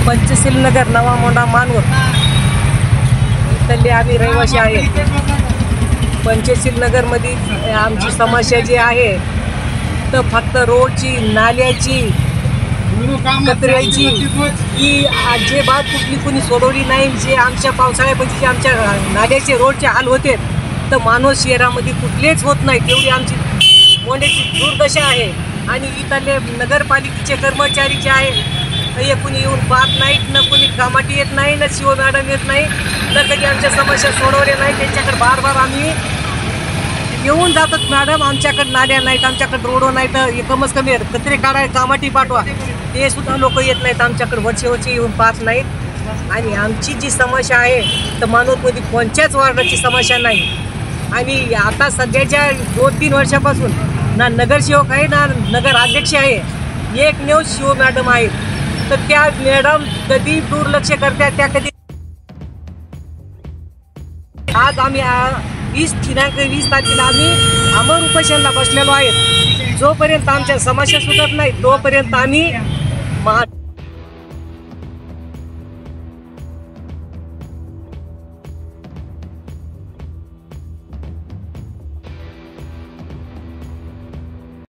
पंचशील नगर नवा मोंढा मानवत इथले आम्ही रहिवासी आहेत। पंचशील नगरमध्ये आमची समस्या जी आहे तर फक्त रोडची, नाल्याची, कचऱ्याची ही अजिबात कुठली कोणी सोडवली नाही। जे आमच्या पावसाळ्यामध्ये जे आमच्या नाल्याचे रोडचे हाल होते तर मानवत शहरामध्ये कुठलेच होत नाही, तेवढी आमची मोंढ्याची दुर्दशा आहे। आणि इथले नगरपालिकेचे कर्मचारी जे आहे हे कोणी येऊन पाहत नाहीत, न कोणी कामाटी येत नाही, न शिव मॅडम येत नाही, न कधी आमच्या समस्या सोडवल्या नाही। त्यांच्याकडे बार आम्ही येऊन जातात, मॅडम आमच्याकडे नाल्या नाहीत, आमच्याकडे रोड नाहीत, कमीच कमी कचरे काढाय कामाटी पाठवा, ते सुद्धा लोक येत नाहीत, आमच्याकडे वर्षे येऊन पाहत नाहीत। आणि आमची जी समस्या आहे तर मानवतमध्ये कोणत्याच वार्डाची समस्या नाही। आणि आता सध्याच्या 2-3 वर्षापासून ना नगरसेवक आहे ना नगर अध्यक्ष आहे, एकमेव शिव मॅडम आहेत। तर त्या मॅडम कधी दुर्लक्ष करतात, त्या कधी आज आम्ही 20 तारखेला आम्ही अमर उपोषणाला बसलेलो आहे। जोपर्यंत आमच्या समस्या सुटत नाही तोपर्यंत आम्ही